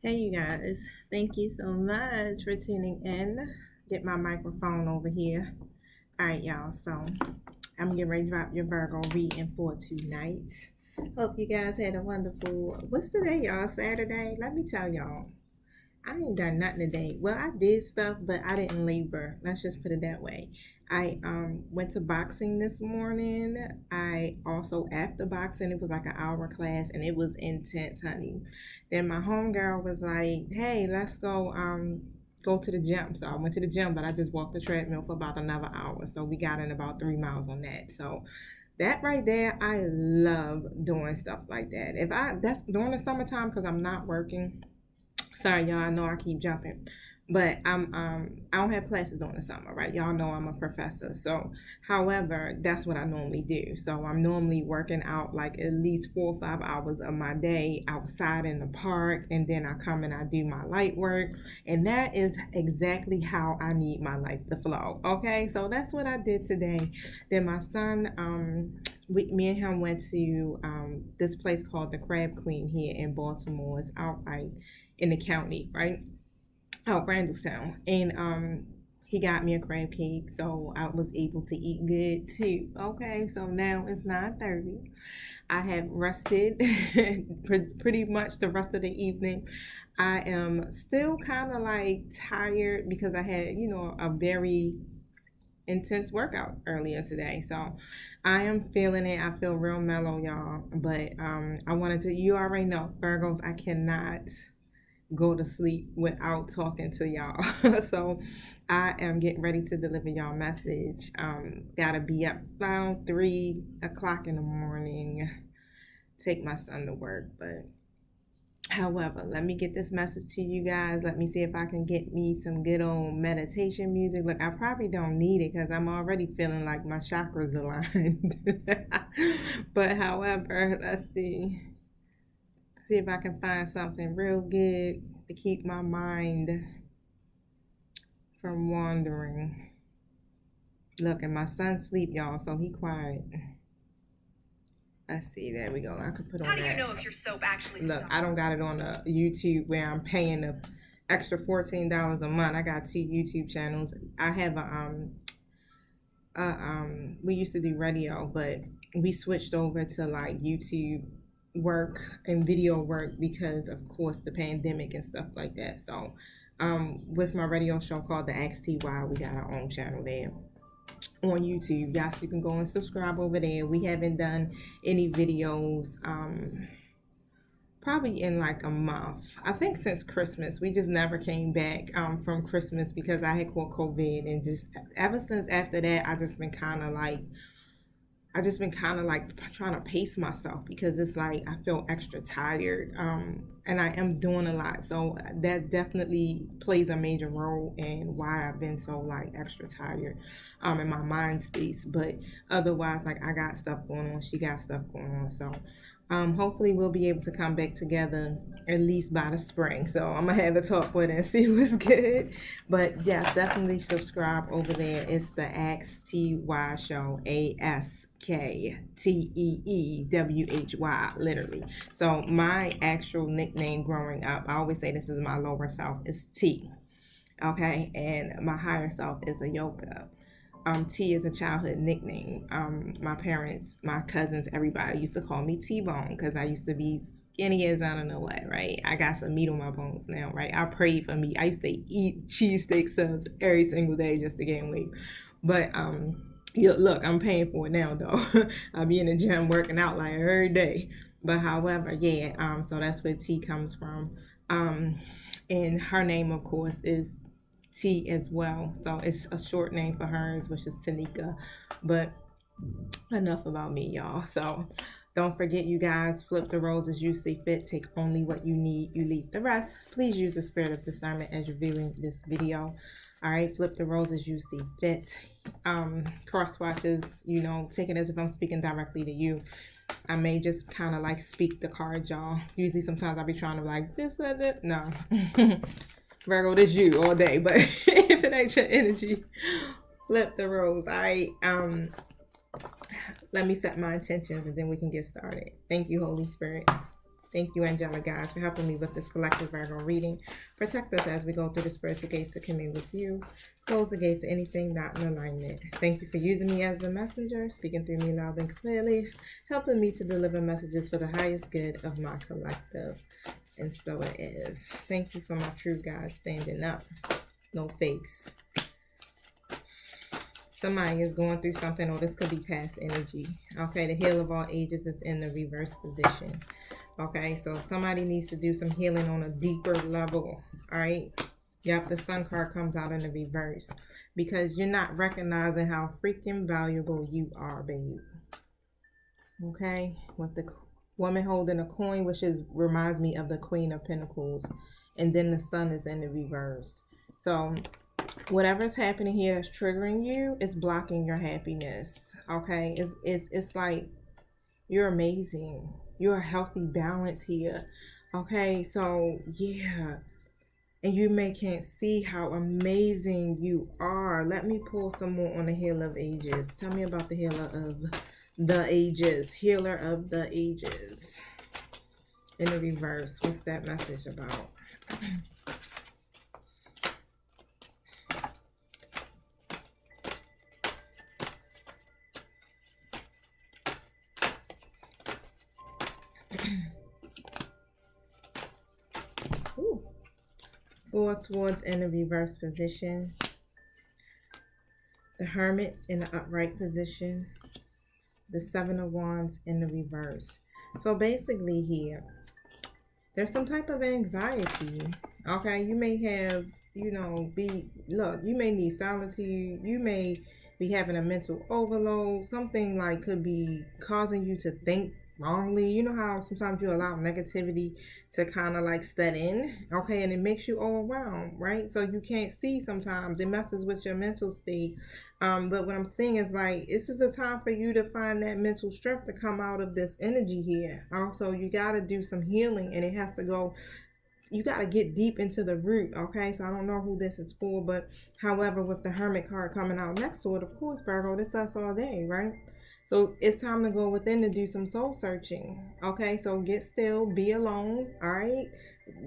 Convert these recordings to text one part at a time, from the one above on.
Hey, you guys. Thank you so much for tuning in. Get my microphone over here. All right, y'all. So I'm getting ready to drop your Virgo reading for tonight. Hope you guys had a wonderful, what's today, y'all? Saturday? Let me tell y'all. I ain't done nothing today. Well, I did stuff, but I didn't labor. Let's just put it that way. I went to boxing this morning. I also after boxing, it was like an hour class and it was intense, honey. Then my homegirl was like, "Hey, let's go to the gym." So I went to the gym, but I just walked the treadmill for about another hour. So we got in about 3 miles on that. So that right there, I love doing stuff like that. If I that's during the summertime because I'm not working. Sorry, y'all. I know I keep jumping, but I don't have classes during the summer, right? Y'all know I'm a professor, so however, that's what I normally do. So I'm normally working out like at least 4 or 5 hours of my day outside in the park, and then I come and I do my light work, and that is exactly how I need my life to flow. Okay, so that's what I did today. Then my son, me and him went to this place called the Crab Queen here in Baltimore. It's out like in the county, right? Out Randallstown. And he got me a crab cake, so I was able to eat good too. Okay, so now it's 9:30. I have rested pretty much the rest of the evening. I am still kind of like tired because I had, a very intense workout earlier today. So I am feeling it. I feel real mellow, y'all. But I wanted to, you already know, Virgos, I cannot go to sleep without talking to y'all. So I am getting ready to deliver y'all a message. Gotta be up around 3 o'clock in the morning, take my son to work. But however, let me get this message to you guys. Let me see if I can get me some good old meditation music. Look, I probably don't need it because I'm already feeling like my chakras aligned. But however, let's see. See if I can find something real good to keep my mind from wandering. Look, and my son sleep, y'all, so he quiet. Let's see, there we go. I could put on. How do you know if your soap actually Look, I don't got it on the YouTube where I'm paying the extra $14 a month. I got 2 YouTube channels. I have we used to do radio, but we switched over to like YouTube work and video work because of course the pandemic and stuff like that. So with my radio show called the XTY, we got our own channel there on YouTube. Yes, you can go and subscribe over there. We haven't done any videos probably in like a month. I think since Christmas. We just never came back from Christmas because I had caught COVID, and just ever since after that I just been kind of like trying to pace myself because it's like I feel extra tired, and I am doing a lot, so that definitely plays a major role in why I've been so like extra tired, in my mind space. But otherwise, like I got stuff going on, she got stuff going on, so hopefully we'll be able to come back together at least by the spring. So I'm gonna have a talk with her and see what's good. But yeah, definitely subscribe over there. It's the XTY show, ASKTEEWHY, literally. So my actual nickname growing up, I always say this is my lower self, is T. Okay, and my higher self is a yoga. T is a childhood nickname. My parents, my cousins, everybody used to call me T-Bone because I used to be skinny as I don't know what, right? I got some meat on my bones now, right? I prayed for meat. I used to eat cheesesteak subs every single day just to gain weight. But yeah, look, I'm paying for it now though. I'll be in the gym working out like every day. But however, yeah, so that's where T comes from. And her name, of course, is T as well. So it's a short name for hers, which is Tanika. But enough about me, y'all. So don't forget, you guys, flip the roles as you see fit. Take only what you need. You leave the rest. Please use the spirit of discernment as you're viewing this video. All right, flip the roles as you see fit. Cross watches, take it as if I'm speaking directly to you. I may just kind of like speak the cards, y'all. Usually sometimes I'll be trying to like this and that. No. Virgo, this you all day, but if it ain't your energy, flip the roles. All right. Let me set my intentions and then we can get started. Thank you, Holy Spirit. Thank you, angelic guides, for helping me with this collective Virgo reading. Protect us as we go through the spiritual gates to commune with you. Close the gates to anything not in alignment. Thank you for using me as the messenger, speaking through me loud and clearly, helping me to deliver messages for the highest good of my collective. And so it is. Thank you for my true guides standing up. No fakes. Somebody is going through something, or this could be past energy. Okay, the heal of all ages is in the reverse position. Okay, so somebody needs to do some healing on a deeper level. All right. Yep, the sun card comes out in the reverse because you're not recognizing how freaking valuable you are, babe. Okay, with the woman holding a coin, which reminds me of the Queen of Pentacles, and then the sun is in the reverse. So whatever's happening here that's triggering you is blocking your happiness. Okay, it's like you're amazing. You're a healthy balance here. Okay, so yeah. And you can't see how amazing you are. Let me pull some more on the Healer of Ages. Tell me about the Healer of the Ages. Healer of the Ages. In the reverse. What's that message about? Ooh. Four Swords in the reverse position. The Hermit in the upright position. The Seven of Wands in the reverse. So basically here, there's some type of anxiety. Okay, you may have, you may need solitude. You may be having a mental overload. Something like could be causing you to think wrongly. You know how sometimes you allow negativity to kind of like set in, okay, and it makes you overwhelmed, right? So you can't see sometimes. It messes with your mental state. But what I'm saying is like this is a time for you to find that mental strength to come out of this energy here. Also, you got to do some healing, and it has to go. You got to get deep into the root, okay? So I don't know who this is for, but however, with the Hermit card coming out next to it, of course, Virgo, this us all day, right? So it's time to go within to do some soul searching. Okay, so get still, be alone. All right.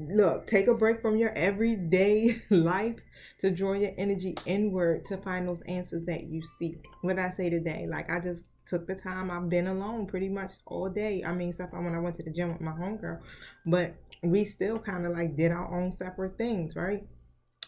Look, take a break from your everyday life to draw your energy inward to find those answers that you seek. What did I say today? Like I just took the time. I've been alone pretty much all day. I mean, except for when I went to the gym with my homegirl, but we still kind of like did our own separate things, right?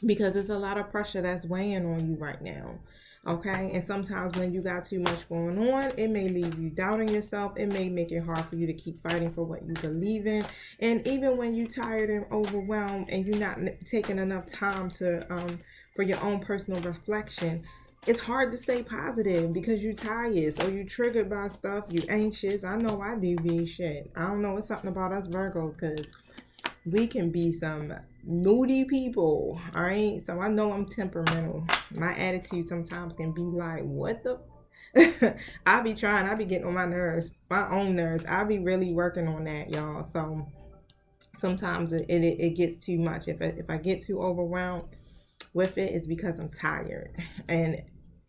Because there's a lot of pressure that's weighing on you right now. Okay, and sometimes when you got too much going on, it may leave you doubting yourself. It may make it hard for you to keep fighting for what you believe in. And even when you're tired and overwhelmed and you're not taking enough time to for your own personal reflection, it's hard to stay positive because you're tired. So you triggered by stuff, you anxious. I know I do be shit. I don't know, it's something about us Virgos because we can be some moody people, all right? So I know I'm temperamental. My attitude sometimes can be like, what the? I be getting on my nerves, my own nerves. I be really working on that, y'all. So sometimes it gets too much. If I get too overwhelmed with it, it's because I'm tired. And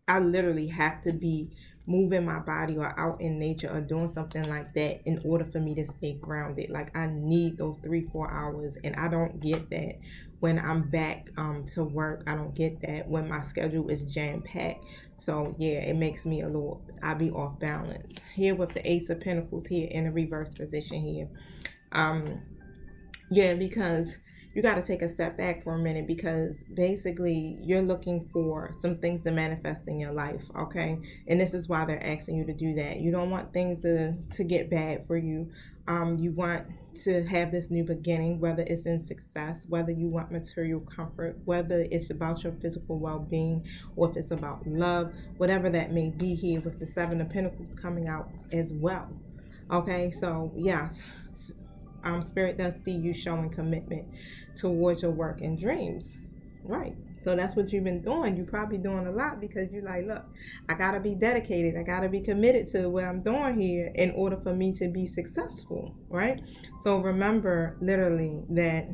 I literally have to be moving my body or out in nature or doing something like that in order for me to stay grounded. Like I need those 3-4 hours, and I don't get that when I'm back to work. I don't get that when my schedule is jam-packed. So yeah, it makes me I be off balance here with the Ace of Pentacles here in a reverse position here. Yeah, because you got to take a step back for a minute, because basically you're looking for some things to manifest in your life, okay? And this is why they're asking you to do that. You don't want things to get bad for you. You want to have this new beginning, whether it's in success, whether you want material comfort, whether it's about your physical well-being, or if it's about love, whatever that may be here with the Seven of Pentacles coming out as well. Okay, so yes, Spirit does see you showing commitment towards your work and dreams, right? So that's what you've been doing. You're probably doing a lot because you're like, look, I gotta be dedicated. I gotta be committed to what I'm doing here in order for me to be successful, right? So remember, literally, that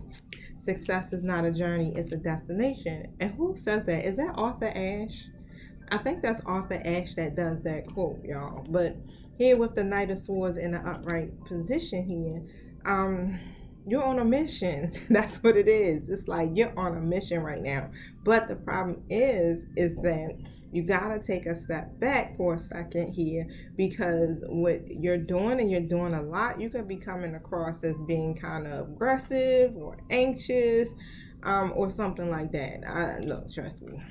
success is not a journey, it's a destination. And who says that? Is that Arthur Ashe? I think that's Arthur Ashe that does that quote, y'all. But here with the Knight of Swords in the upright position here, You're on a mission. That's what it is. It's like you're on a mission right now. But the problem is that you gotta take a step back for a second here, because what you're doing, and you're doing a lot, you could be coming across as being kind of aggressive or anxious, or something like that. Look, trust me.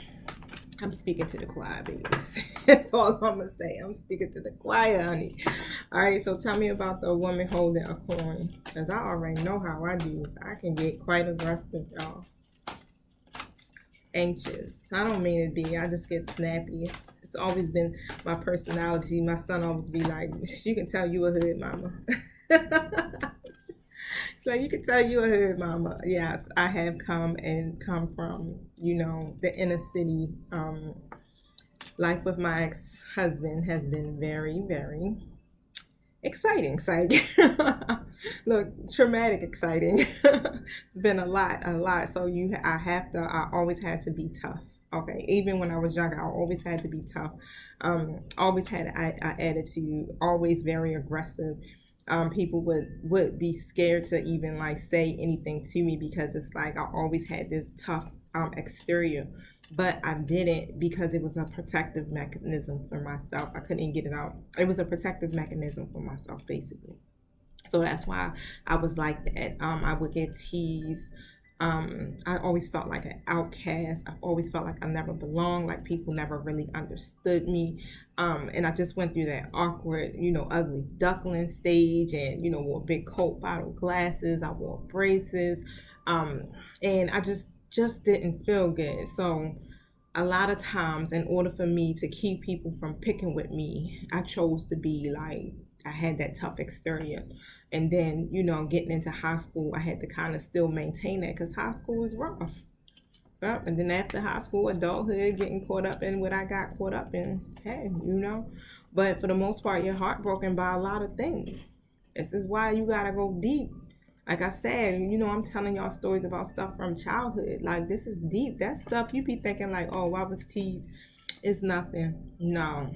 I'm speaking to the choir, babies. That's all I'm gonna say. I'm speaking to the choir, honey. All right, so tell me about the woman holding a coin, because I already know how I do. I can get quite aggressive, y'all. Anxious. I don't mean to be. I just get snappy. It's always been my personality. My son always be like, "You can tell you a hood mama." So you can tell you a hood mama. Yes, I have come from, the inner city. Life with my ex-husband has been very, very exciting. Look, traumatic exciting. It's been a lot. So I always had to be tough. Okay, even when I was younger, I always had to be tough. Always had an attitude, always very aggressive. People would be scared to even like say anything to me, because it's like I always had this tough exterior, but I didn't, because it was a protective mechanism for myself. I couldn't get it out. It was a protective mechanism for myself, basically. So that's why I was like that. I would get teased. I always felt like an outcast. I always felt like I never belonged, like people never really understood me. And I just went through that awkward, ugly duckling stage, and, wore big Coke bottle glasses. I wore braces. And I just didn't feel good. So a lot of times, in order for me to keep people from picking with me, I chose to be like, I had that tough exterior. And then, getting into high school, I had to kind of still maintain that, because high school is rough. Yep. And then after high school, adulthood, getting caught up in what I got caught up in. Hey, But for the most part, you're heartbroken by a lot of things. This is why you got to go deep. Like I said, I'm telling y'all stories about stuff from childhood. Like, this is deep. That stuff you be thinking like, oh, I was teased. It's nothing. No.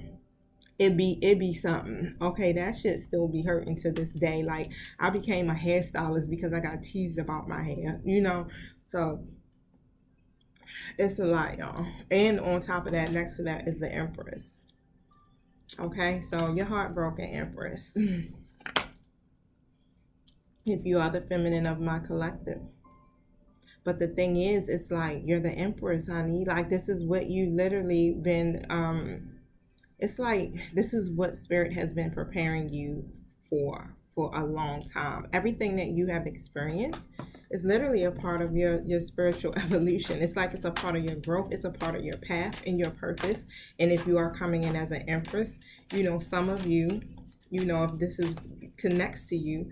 It be something. Okay, that shit still be hurting to this day. Like, I became a hairstylist because I got teased about my hair, So it's a lot, y'all. And on top of that, next to that is the Empress. Okay, so you're heartbroken, Empress. If you are the feminine of my collective. But the thing is, it's like you're the Empress, honey. Like, this is what you literally been it's like this is what spirit has been preparing you for a long time. Everything that you have experienced is literally a part of your spiritual evolution. It's like it's a part of your growth. It's a part of your path and your purpose. And if you are coming in as an Empress, some of you, if this is connects to you,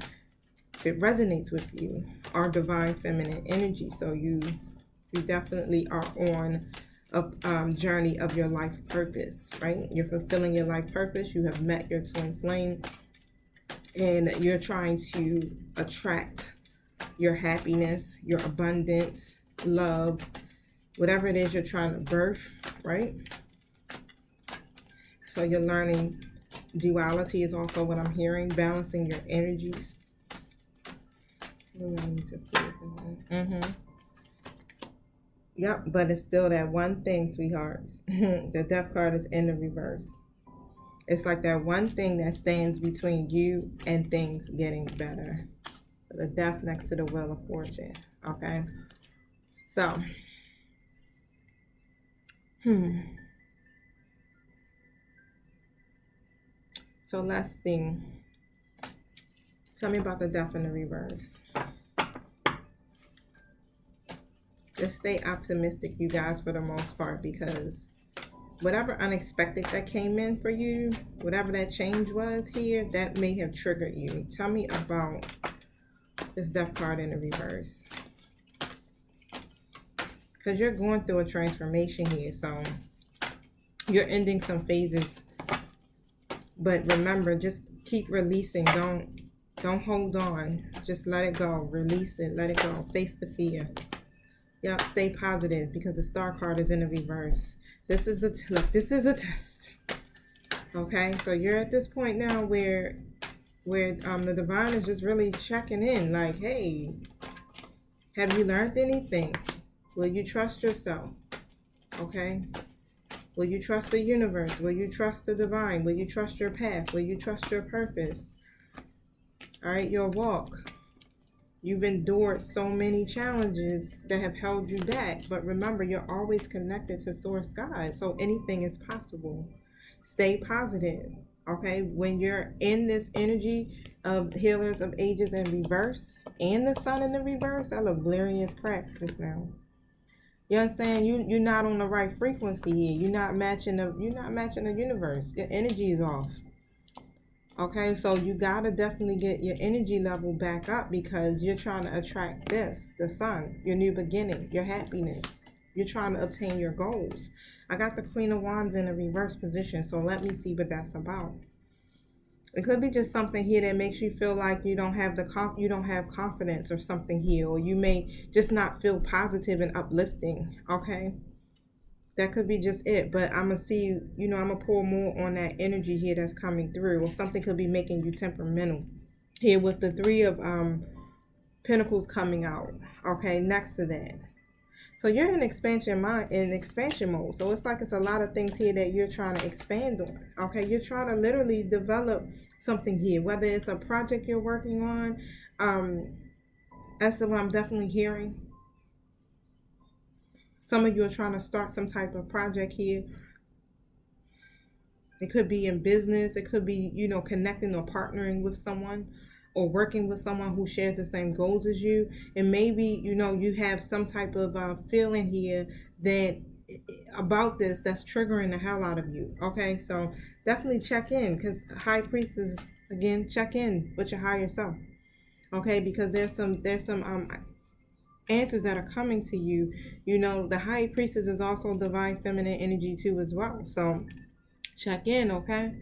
if it resonates with you, are divine feminine energy. So you definitely are on a journey of your life purpose, right? You're fulfilling your life purpose. You have met your twin flame, and you're trying to attract your happiness, your abundance, love, whatever it is you're trying to birth, right? So you're learning duality is also what I'm hearing, balancing your energies. Yep, but it's still that one thing, sweethearts. The Death card is in the reverse. It's like that one thing that stands between you and things getting better. The Death next to the Wheel of Fortune. Okay? So, So let's see. Tell me about the Death in the reverse. Just stay optimistic, you guys, for the most part, because whatever unexpected that came in for you, whatever that change was here, that may have triggered you. Tell me about this Death card in the reverse. Because you're going through a transformation here, so you're ending some phases. But remember, just keep releasing. Don't hold on. Just let it go. Release it. Let it go. Face the fear. Yep, stay positive, because the Star card is in the reverse. This is a test. Okay, so you're at this point now where where the divine is just really checking in, like, hey, have you learned anything? Will you trust yourself? Okay. Will you trust the universe? Will you trust the divine? Will you trust your path? Will you trust your purpose? All right, your walk. You've endured so many challenges that have held you back, but remember, you're always connected to Source God, so anything is possible. Stay positive, okay? When you're in this energy of healers of ages in reverse and the sun in the reverse, I look blurry as crap just now. You understand? You're not on the right frequency here. You're not matching the universe. Your energy is off. Okay, so you gotta definitely get your energy level back up because you're trying to attract the sun, your new beginning, your happiness. You're trying to obtain your goals. I got the Queen of Wands in a reverse position, so let me see what that's about. It could be just something here that makes you feel like you don't have confidence or something here, or you may just not feel positive and uplifting. Okay, that could be just it, but I'm gonna see, I'm gonna pull more on that energy here that's coming through, or something could be making you temperamental here with the Three of Pentacles coming out. Okay, next to that, so you're in expansion mode, so it's like it's a lot of things here that you're trying to expand on. Okay, you're trying to literally develop something here, whether it's a project you're working on. That's what I'm definitely hearing. Some of you are trying to start some type of project here. It could be in business. It could be, connecting or partnering with someone or working with someone who shares the same goals as you. And maybe, you have some type of feeling here that about this that's triggering the hell out of you. Okay, so definitely check in, because High Priestess, again, check in with your higher self. Okay, because there's some answers that are coming to you. The High Priestess is also divine feminine energy too as well. So check in, okay?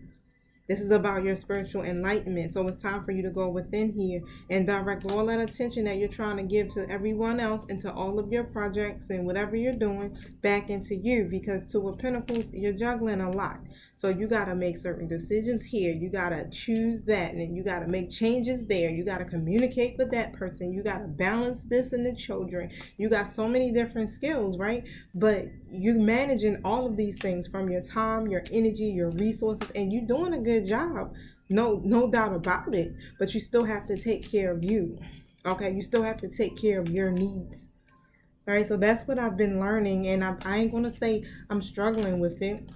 This is about your spiritual enlightenment. So it's time for you to go within here and direct all that attention that you're trying to give to everyone else, into all of your projects and whatever you're doing, back into you. Because Two of Pentacles, you're juggling a lot. So you got to make certain decisions here. You got to choose that, and then you got to make changes there. You got to communicate with that person. You got to balance this and the children. You got so many different skills, right? But you're managing all of these things from your time, your energy, your resources, and you're doing a good job. No doubt about it. But you still have to take care of you. Okay, you still have to take care of your needs. All right, so that's what I've been learning, and I ain't gonna say I'm struggling with it.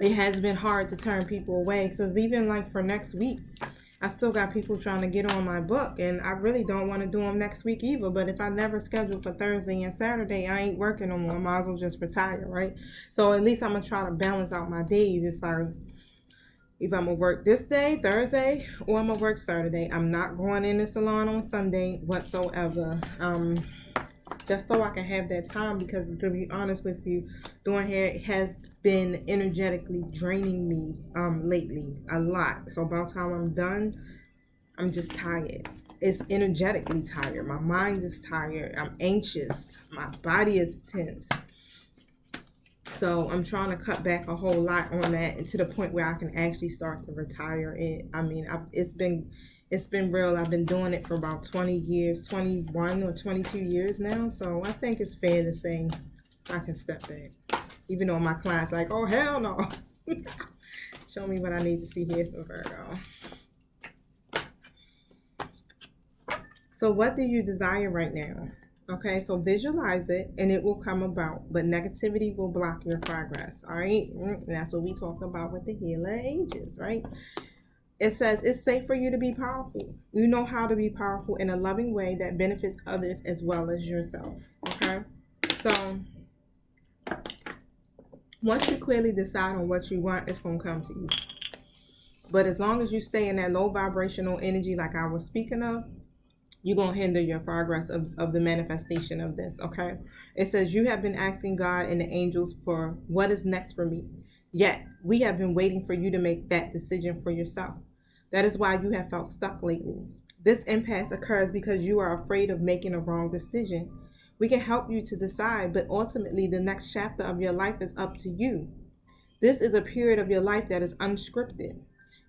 It has been hard to turn people away, because even like for next week, I still got people trying to get on my book, and I really don't want to do them next week either. But if I never schedule for Thursday and Saturday, I ain't working no more. I might as well just retire, right? So at least I'm gonna try to balance out my days. It's like, if I'm gonna work this day, Thursday, or I'm gonna work Saturday. I'm not going in the salon on Sunday whatsoever. Just so I can have that time, because to be honest with you, doing hair has been energetically draining me lately a lot. So by the time I'm done, I'm just tired. It's energetically tired. My mind is tired. I'm anxious. My body is tense. So I'm trying to cut back a whole lot on that, and to the point where I can actually start to retire it. I mean, it's been real. I've been doing it for about 20 years, 21 or 22 years now. So I think it's fair to say I can step back. Even though my clients like, oh, hell no. Show me what I need to see here for Virgo. So what do you desire right now? Okay, so visualize it and it will come about, but negativity will block your progress. All right, and that's what we talk about with the Healer Ages, right? It says it's safe for you to be powerful. You know how to be powerful in a loving way that benefits others as well as yourself. Okay, so once you clearly decide on what you want, it's going to come to you. But as long as you stay in that low vibrational energy like I was speaking of, you're going to hinder your progress of the manifestation of this, okay? It says you have been asking God and the angels for what is next for me. Yet, we have been waiting for you to make that decision for yourself. That is why you have felt stuck lately. This impasse occurs because you are afraid of making a wrong decision. We can help you to decide, but ultimately the next chapter of your life is up to you. This is a period of your life that is unscripted.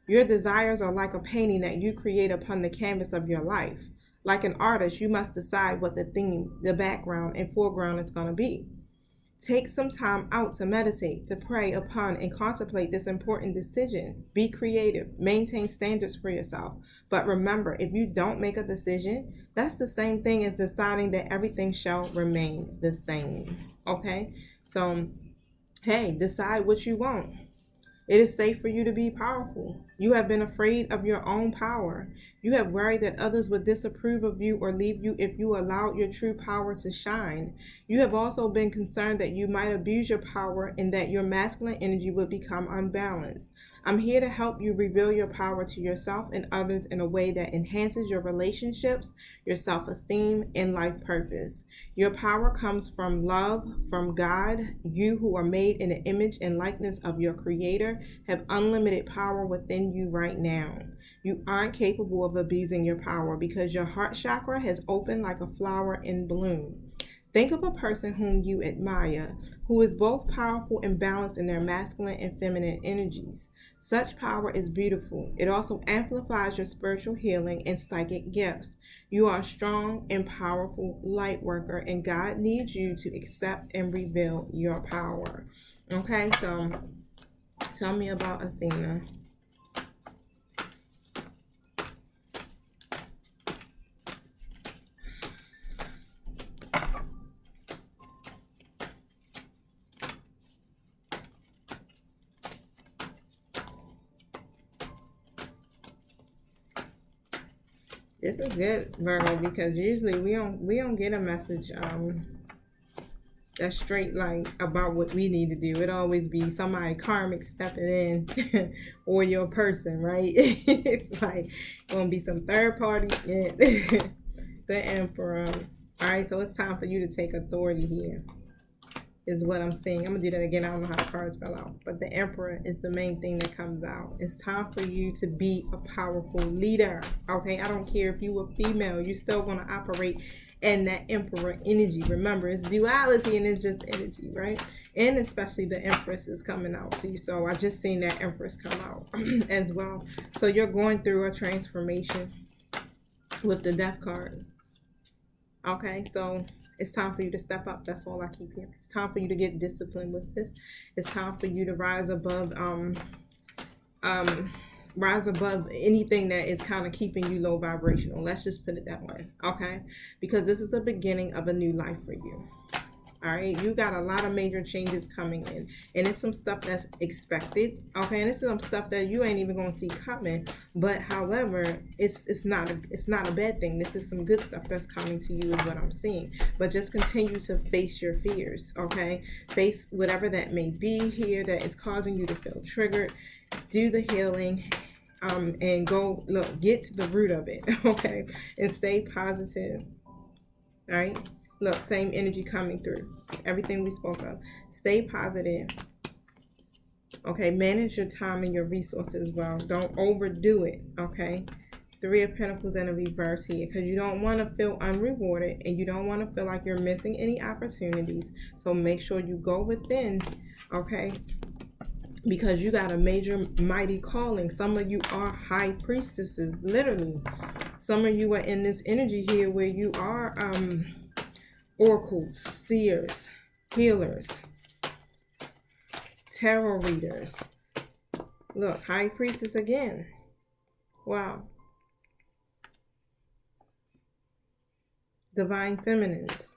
Your desires are like a painting that you create upon the canvas of your life. Like an artist, you must decide what the theme, the background, and foreground is going to be. Take some time out to meditate, to pray upon and contemplate this important decision. Be creative, maintain standards for yourself. But remember, if you don't make a decision, that's the same thing as deciding that everything shall remain the same. Okay? So, hey, decide what you want. It is safe for you to be powerful. You have been afraid of your own power. You have worried that others would disapprove of you or leave you if you allowed your true power to shine. You have also been concerned that you might abuse your power and that your masculine energy would become unbalanced. I'm here to help you reveal your power to yourself and others in a way that enhances your relationships, your self-esteem, and life purpose. Your power comes from love, from God. You who are made in the image and likeness of your Creator have unlimited power within you right now. You aren't capable of abusing your power because your heart chakra has opened like a flower in bloom. Think of a person whom you admire, who is both powerful and balanced in their masculine and feminine energies. Such power is beautiful. It also amplifies your spiritual healing and psychic gifts. You are a strong and powerful light worker, and God needs you to accept and reveal your power. Okay, so tell me about Athena. This is good, Virgo, because usually we don't get a message that's straight like about what we need to do. It always be somebody karmic stepping in or your person, right? It's like gonna be some third party. The Emperor. All right, so it's time for you to take authority here. Is what I'm saying. I'm gonna do that again. I don't know how the cards fell out, but the Emperor is the main thing that comes out. It's time for you to be a powerful leader. Okay, I don't care if you a female, you still gonna operate in that Emperor energy. Remember, it's duality and it's just energy, right? And especially the Empress is coming out too. So I just seen that Empress come out as well. So you're going through a transformation with the Death card. Okay, so it's time for you to step up. That's all I keep hearing. It's time for you to get disciplined with this. It's time for you to rise above anything that is kind of keeping you low vibrational. Let's just put it that way. Okay? Because this is the beginning of a new life for you. All right, you got a lot of major changes coming in, and it's some stuff that's expected. Okay, and it's some stuff that you ain't even gonna see coming. But however, it's not a bad thing. This is some good stuff that's coming to you, is what I'm seeing. But just continue to face your fears. Okay, face whatever that may be here that is causing you to feel triggered. Do the healing. And go get to the root of it. Okay, and stay positive. All right. Look, same energy coming through. Everything we spoke of. Stay positive. Okay, manage your time and your resources well. Don't overdo it, okay? 3 of Pentacles in a reverse here, because you don't want to feel unrewarded and you don't want to feel like you're missing any opportunities. So make sure you go within, okay? Because you got a major, mighty calling. Some of you are high priestesses, literally. Some of you are in this energy here where you are oracles, seers, healers, tarot readers. Look, high priestess again. Wow. Divine feminines.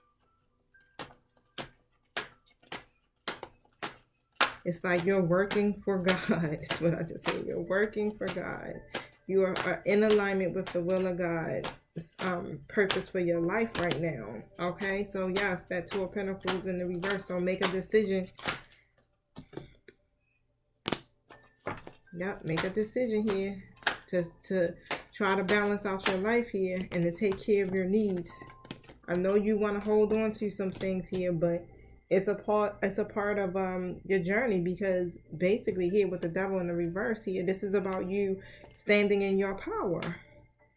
It's like you're working for God. That's what I just said. You're working for God. You are in alignment with the will of God. Purpose for your life right now. Okay, so yes, that 2 of Pentacles in the reverse. So make a decision. Yep, make a decision here to try to balance out your life here and to take care of your needs. I know you want to hold on to some things here, but it's a part of your journey, because basically here with the Devil in the reverse here, this is about you standing in your power.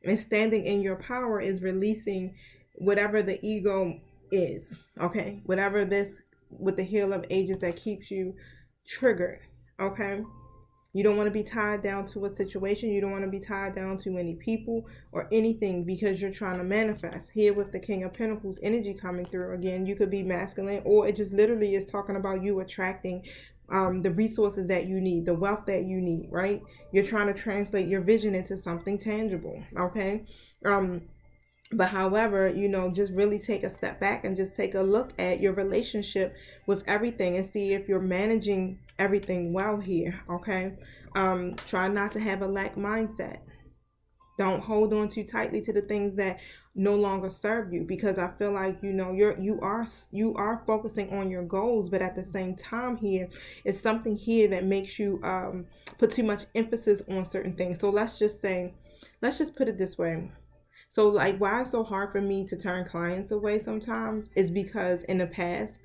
And standing in your power is releasing whatever the ego is, okay? Whatever this, with the Heel of Ages, that keeps you triggered, okay? You don't want to be tied down to a situation. You don't want to be tied down to any people or anything because you're trying to manifest. Here with the King of Pentacles energy coming through, again, you could be masculine, or it just literally is talking about you attracting the resources that you need, the wealth that you need, right? You're trying to translate your vision into something tangible, okay? But however, just really take a step back and just take a look at your relationship with everything and see if you're managing everything well here, okay? Try not to have a lack mindset. Don't hold on too tightly to the things that no longer serve you, because I feel like you are focusing on your goals, but at the same time here is something here that makes you put too much emphasis on certain things. So let's just put it this way. So like, why it's so hard for me to turn clients away sometimes is because in the past,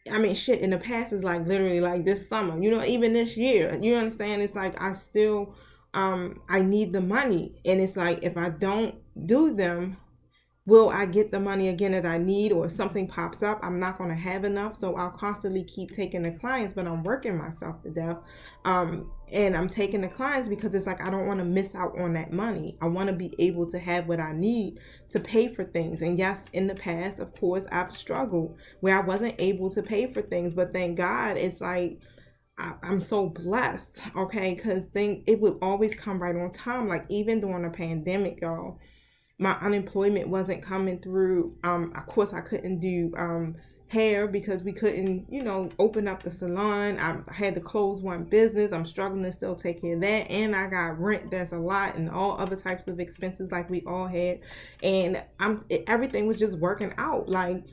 in the past is like literally like this summer, even this year, you understand? It's like I still, I need the money. And it's like, if I don't do them, will I get the money again that I need? Or if something pops up, I'm not going to have enough. So I'll constantly keep taking the clients, but I'm working myself to death. And I'm taking the clients because it's like, I don't want to miss out on that money. I want to be able to have what I need to pay for things. And yes, in the past, of course, I've struggled where I wasn't able to pay for things. But thank God, it's like, I'm so blessed, okay? Because it would always come right on time. Like even during the pandemic, y'all, my unemployment wasn't coming through. Of course, I couldn't do hair because we couldn't, open up the salon. I had to close one business. I'm struggling to still take care of that. And I got rent that's a lot and all other types of expenses like we all had. And everything was just working out. Like,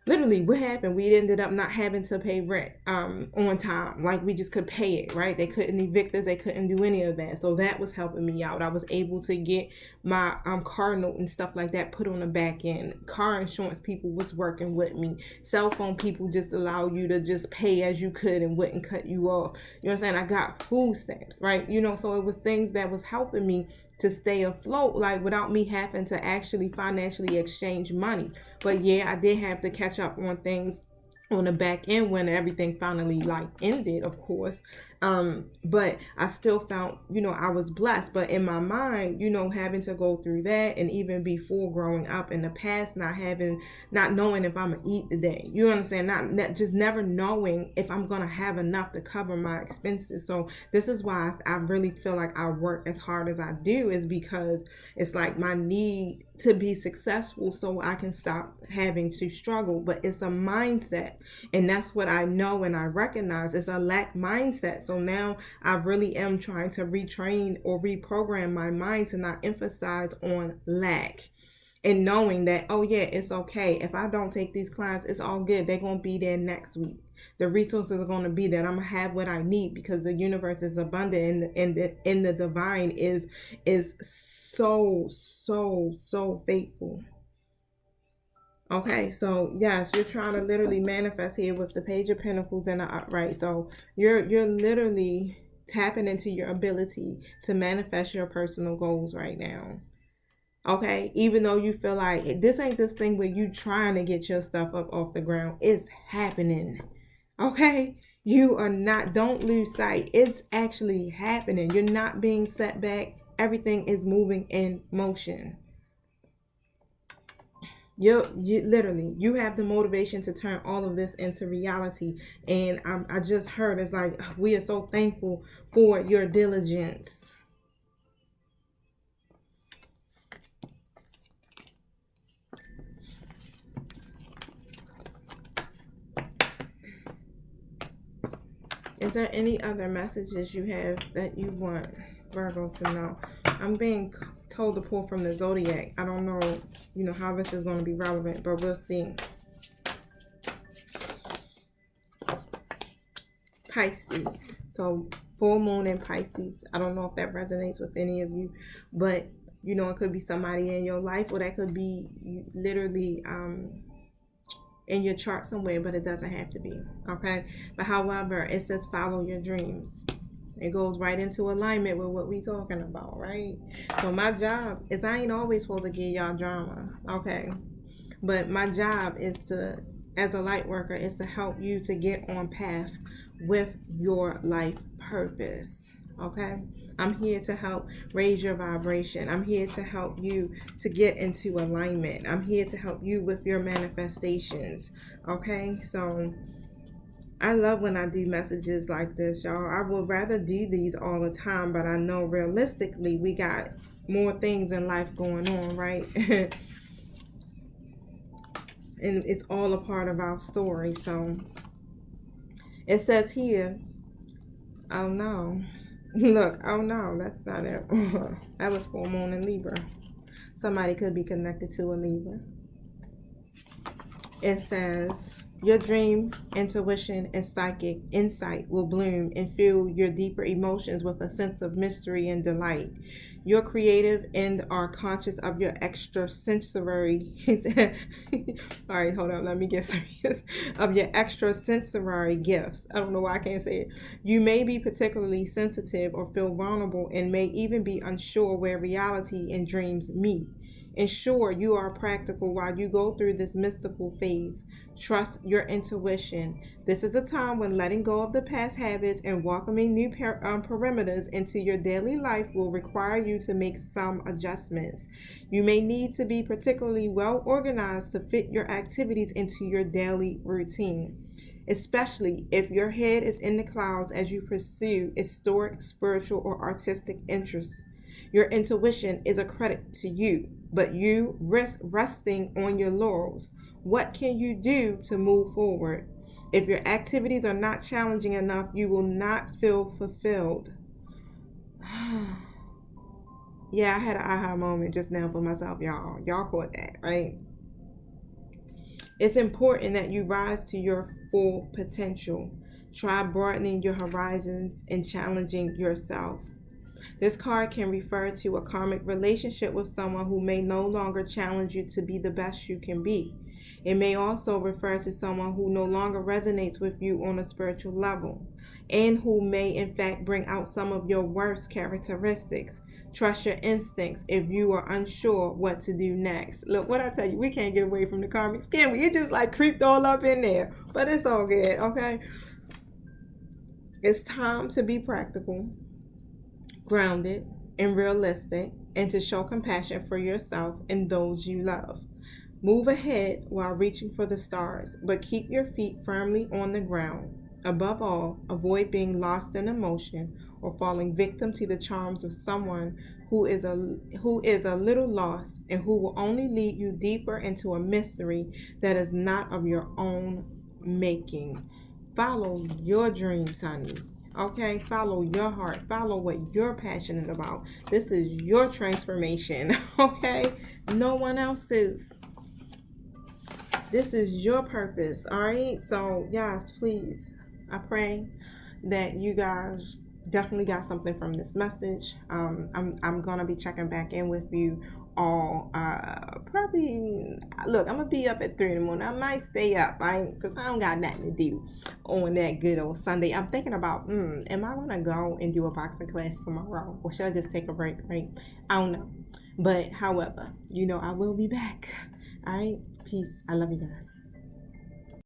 literally, what happened? We ended up not having to pay rent on time. Like, we just could pay it, right? They couldn't evict us. They couldn't do any of that. So that was helping me out. I was able to get my car note and stuff like that put on the back end. Car insurance people was working with me. Cell phone people just allow you to just pay as you could and wouldn't cut you off. You know what I'm saying? I got food stamps, right? So it was things that was helping me to stay afloat, like without me having to actually financially exchange money. But yeah, I did have to catch up on things on the back end when everything finally ended, of course. But I still found, I was blessed. But in my mind, having to go through that, and even before growing up in the past, not knowing if I'm gonna eat today, you understand, not just never knowing if I'm gonna have enough to cover my expenses. So this is why I really feel like I work as hard as I do, is because it's like my need to be successful so I can stop having to struggle. But it's a mindset, and that's what I know and I recognize. It's a lack mindset. So now I really am trying to retrain or reprogram my mind to not emphasize on lack, and knowing that, oh yeah, it's okay. If I don't take these clients, it's all good. They're going to be there next week. The resources are going to be there. I'm going to have what I need because the universe is abundant, and the divine is so, so, so faithful. Okay, so yes, you're trying to literally manifest here with the Page of Pentacles and the upright. So you're literally tapping into your ability to manifest your personal goals right now. Okay, even though you feel like this ain't this thing where you trying to get your stuff up off the ground, it's happening. Okay, you are not, don't lose sight. It's actually happening. You're not being set back. Everything is moving in motion. You literally, you have the motivation to turn all of this into reality. And I just heard, it's like, we are so thankful for your diligence. Is there any other messages you have that you want Virgo to know? I'm being told to pull from the Zodiac. I don't know, how this is going to be relevant, but we'll see. Pisces. So full moon in Pisces. I don't know if that resonates with any of you, but it could be somebody in your life, or that could be literally in your chart somewhere, but it doesn't have to be. Okay, but however, it says follow your dreams. It goes right into alignment with what we talking about, right? So my job is, I ain't always supposed to give y'all drama, okay? But my job is to, as a light worker, is to help you to get on path with your life purpose. Okay, I'm here to help raise your vibration. I'm here to help you to get into alignment. I'm here to help you with your manifestations. Okay, so I love when I do messages like this, y'all. I would rather do these all the time, but I know realistically we got more things in life going on, right? And it's all a part of our story. So it says here, oh no. Look, oh no, that's not it. That was full moon in Libra. Somebody could be connected to a Libra. It says, your dream, intuition, and psychic insight will bloom and fill your deeper emotions with a sense of mystery and delight. You're creative and are conscious of your extrasensory. All right, hold on. Let me get serious. Of your extrasensory gifts. I don't know why I can't say it. You may be particularly sensitive or feel vulnerable and may even be unsure where reality and dreams meet. Ensure you are practical while you go through this mystical phase. Trust your intuition. This is a time when letting go of the past habits and welcoming new perimeters into your daily life will require you to make some adjustments. You may need to be particularly well organized to fit your activities into your daily routine, especially if your head is in the clouds as you pursue historic, spiritual, or artistic interests. Your intuition is a credit to you, but you risk resting on your laurels. What can you do to move forward? If your activities are not challenging enough, you will not feel fulfilled. Yeah, I had an aha moment just now for myself, y'all. Y'all caught that, right? It's important that you rise to your full potential. Try broadening your horizons and challenging yourself. This card can refer to a karmic relationship with someone who may no longer challenge you to be the best you can be. It may also refer to someone who no longer resonates with you on a spiritual level, and who may in fact bring out some of your worst characteristics. Trust your instincts if you are unsure what to do next. Look, what I tell you, we can't get away from the karmics, can we? It just like creeped all up in there, but it's all good, okay? It's time to be practical, grounded, and realistic, and to show compassion for yourself and those you love. Move ahead while reaching for the stars, but keep your feet firmly on the ground. Above all, avoid being lost in emotion or falling victim to the charms of someone who is a little lost and who will only lead you deeper into a mystery that is not of your own making. Follow your dreams, honey. Okay, follow your heart. Follow what you're passionate about. This is your transformation. Okay, no one else's. This is your purpose. All right. So yes, please. I pray that you guys definitely got something from this message. I'm gonna be checking back in with you all. Probably look. I'm gonna be up at 3 in the morning. I might stay up, right? Because I don't got nothing to do on that good old Sunday. I'm thinking about, am I gonna go and do a boxing class tomorrow, or should I just take a break? Right? I don't know. But however, I will be back. All right. Peace. I love you guys.